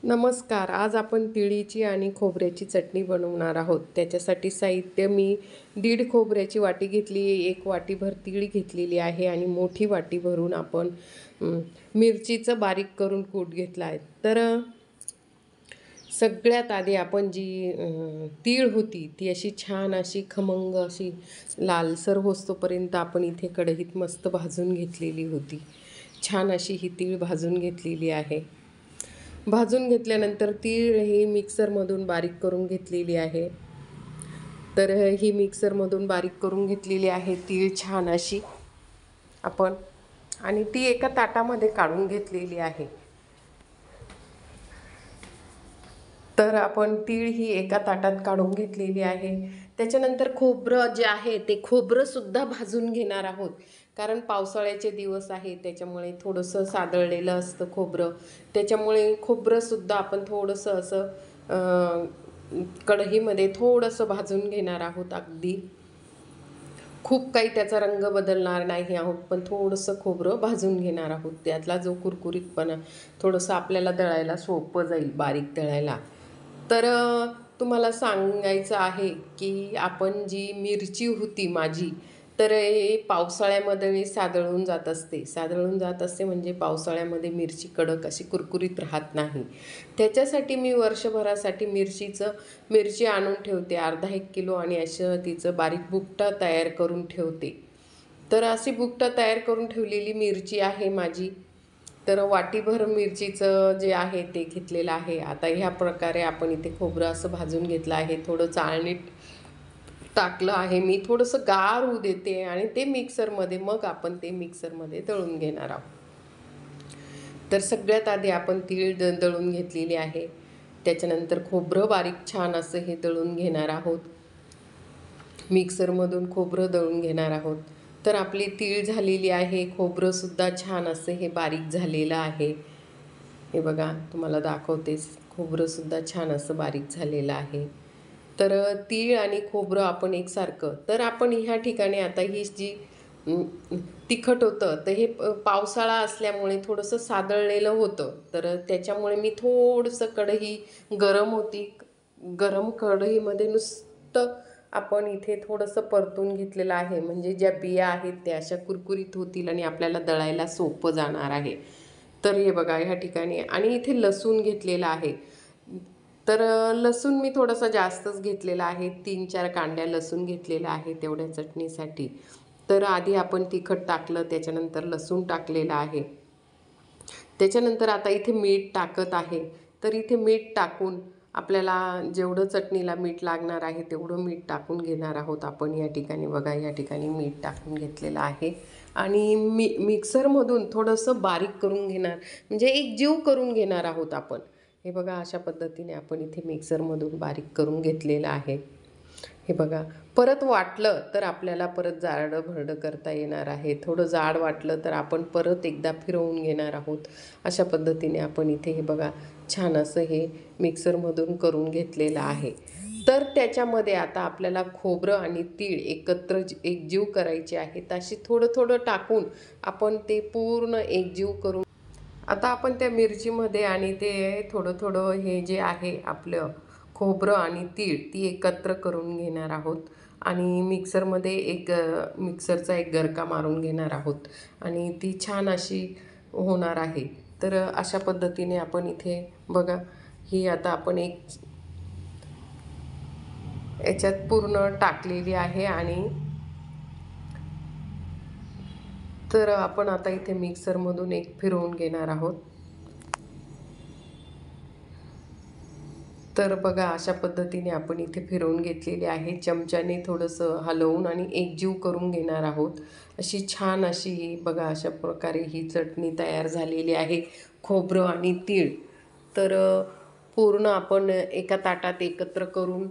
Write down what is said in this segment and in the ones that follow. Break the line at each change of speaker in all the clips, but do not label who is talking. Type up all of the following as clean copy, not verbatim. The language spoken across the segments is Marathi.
नमस्कार. आज आपण तिळीची आणि खोबऱ्याची चटणी बनवणार आहोत. त्याच्यासाठी साहित्य मी दीड खोबऱ्याची वाटी घेतली, एक वाटीभर तीळ घेतलेली आहे आणि मोठी वाटी भरून आपण मिरचीचं बारीक करून कूट घेतला आहे. तर सगळ्यात आधी आपण जी तीळ होती ती अशी छान अशी खमंग अशी लालसर होईस्तोपर्यंत आपण इथे कढईत मस्त भाजून घेतलेली होती. छान अशी ही तीळ भाजून घेतलेली आहे. भाजून घेतल्यानंतर तीळ ही मिक्सरमधून बारीक करून घेतलेली आहे. तर ही मिक्सरमधून बारीक करून घेतलेली आहे तीळ छान अशी आपण, आणि ती एका ताटामध्ये काढून घेतलेली आहे. तर आपण तीळ ही एका ताटात काढून घेतलेली आहे. त्याच्यानंतर खोबरं जे आहे ते खोबरंसुद्धा भाजून घेणार आहोत, कारण पावसाळ्याचे दिवस आहे त्याच्यामुळे थोडंसं सादळलेलं असतं खोबरं. त्याच्यामुळे खोबरंसुद्धा आपण थोडंसं असं कढईमध्ये थोडंसं भाजून घेणार आहोत. अगदी खूप काही त्याचा रंग बदलणार नाही आहोत, पण थोडंसं खोबरं भाजून घेणार आहोत. त्यातला जो कुरकुरीतपणा थोडंसं आपल्याला दळायला सोपं जाईल, बारीक दळायला. तर तुम्हाला सांगायचं आहे की आपण जी मिरची होती माझी, तर पावसाळ्यामध्ये सादळून जात असते. सादळून जात असते म्हणजे पावसाळ्यामध्ये मिरची कडक अशी कुरकुरीत राहत नाही. त्याच्यासाठी मी वर्षभरासाठी मिरची आणून ठेवते, अर्धा 1 किलो, आणि असं तिचं बारीक बुकटा तयार करून ठेवते. तर अशी बुकटा तयार करून ठेवलेली मिरची आहे माझी. तर वाटीभर मिरचीचं जे आहे ते घेतलेलं आहे. आता ह्या प्रकारे आपण इथे खोबरं असं भाजून घेतलं आहे. थोडं चाळणीत टाकलं आहे मी, थोडंसं गार होऊ देते आणि ते मिक्सरमध्ये मग आपण ते मिक्सरमध्ये दळून घेणार आहोत. तर सगळ्यात आधी आपण तीळ दळून घेतलेली आहे. त्याच्यानंतर खोबरं बारीक छान असं हे दळून घेणार आहोत. मिक्सरमधून खोबरं दळून घेणार आहोत. तर आपली तीळ झालेली आहे, खोबरंसुद्धा छान असं हे बारीक झालेलं आहे. हे बघा, तुम्हाला दाखवतेच, खोबरंसुद्धा छान असं बारीक झालेलं आहे. तर तीळ आणि खोबरं आपण एकसारखं, तर आपण ह्या ठिकाणी आता ही जी तिखट होतं, तर हे पावसाळा असल्यामुळे थोडंसं सादळलेलं होतं. तर त्याच्यामुळे मी थोडंसं कढई गरम होती, गरम कढईमध्ये नुसतं आपण इथे थोडंसं परतून घेतलेलं आहे, म्हणजे ज्या बिया आहेत त्या अशा कुरकुरीत होतील आणि आपल्याला दळायला सोपं जाणार आहे. तर हे बघा ह्या ठिकाणी, आणि इथे लसूण घेतलेला आहे. तर लसूण मी थोडासा जास्तच घेतलेला आहे, 3-4 कांड्या लसूण घेतलेला आहे तेवढ्या चटणीसाठी. तर आधी आपण तिखट टाकलं, त्याच्यानंतर लसूण टाकलेलं आहे. त्याच्यानंतर आता इथे मीठ टाकत आहे. तर इथे मीठ टाकून आपल्याला जेवढं चटणीला मीठ लागणार आहे तेवढं मीठ टाकून घेणार आहोत आपण या ठिकाणी. बघा, या ठिकाणी मीठ टाकून घेतलेलं आहे आणि मिक्सरमधून थोडंसं बारीक करून घेणार, म्हणजे एकजीव करून घेणार आहोत आपण. हे बघा, अशा पद्धतीने आपण इथे मिक्सरमधून बारीक करून घेतलेलं आहे. हे बघा, परत वाटलं तर आपल्याला परत जाडं भरडं करता येणार आहे. थोडं जाड वाटलं तर आपण परत एकदा फिरवून घेणार आहोत. अशा पद्धतीने आपण इथे हे बघा छान असं हे मिक्सरमधून करून घेतलेलं आहे. तर त्याच्यामध्ये आता आपल्याला खोबरं आणि तीळ एकत्र एकजीव करायचे आहेत. अशी थोडं थोडं टाकून आपण ते पूर्ण एकजीव करून, आता आपण त्या मिरचीमध्ये आणि ते थोडं थोडं हे जे आहे आपलं खोबरं आणि तीळ ती एकत्र करून घेणार आहोत आणि मिक्सरचा एक गरका मारून घेणार आहोत आणि ती छान अशी होणार आहे. तर अशा पद्धतीने आपण इथे बघा, ही आता आपण याच्यात पूर्ण टाकलेली आहे. आणि तर आपण आता इथे मिक्सरमधून एक फिरवून घेणार आहोत. तर बघा, अशा पद्धतीने आपण इथे फिरवून घेतलेली आहे. चमच्याने थोडंसं हलवून आणि एकजीव करून घेणार आहोत. अशी छान अशी बघा, अशा प्रकारे ही चटणी तयार झालेली आहे, खोबरं आणि तीळ. तर पूर्ण आपण एका ताटात एकत्र करून,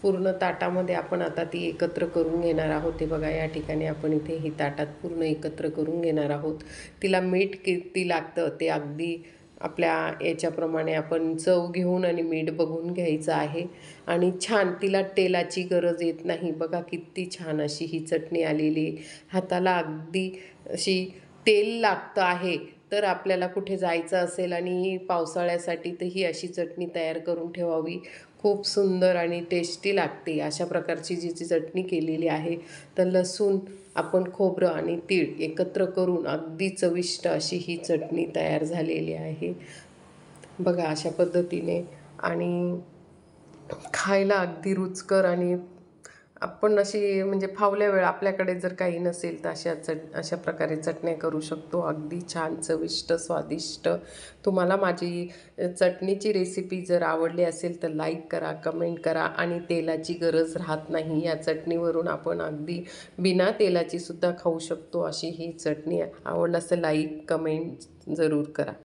पूर्ण ताटामध्ये आपण आता ती एकत्र करून घेणार आहोत. ते बघा, या ठिकाणी आपण इथे ही ताटात पूर्ण एकत्र करून घेणार आहोत. तिला मीठ किती लागतं ते अगदी आपल्या याच्याप्रमाणे आपण चव घेऊन आणि मीठ बघून घ्यायचं आहे. आणि छान, तिला तेलाची गरज येत नाही. बघा किती छान अशी ही चटणी आलेली, हाताला अगदी अशी तेल लागतं आहे. तर आपल्याला कुठे जायचं असेल आणि पावसाळ्यासाठी तर ही अशी चटणी तयार करून ठेवावी. खूप सुंदर आणि टेस्टी लागते. अशा प्रकारची जी जी चटणी केलेली आहे, तर लसूण, आपण खोबरं आणि तीळ एकत्र करून अगदी चविष्ट अशी ही चटणी तयार झालेली आहे. बघा अशा पद्धतीने, आणि खायला अगदी रुचकर, आणि आपण अशी म्हणजे फावल्या वेळ आपल्याकडे जर काही नसेल तर अशा प्रकारे चटण्या करू शकतो. अगदी छान, चविष्ट, स्वादिष्ट. तुम्हाला माझी चटणीची रेसिपी जर आवडली असेल तर लाईक करा, कमेंट करा, आणि तेलाची गरज राहत नाही. या चटणीवरून आपण अगदी बिना तेलाची सुद्धा खाऊ शकतो अशी ही चटणी. आवडलं असेल लाईक, कमेंट जरूर करा.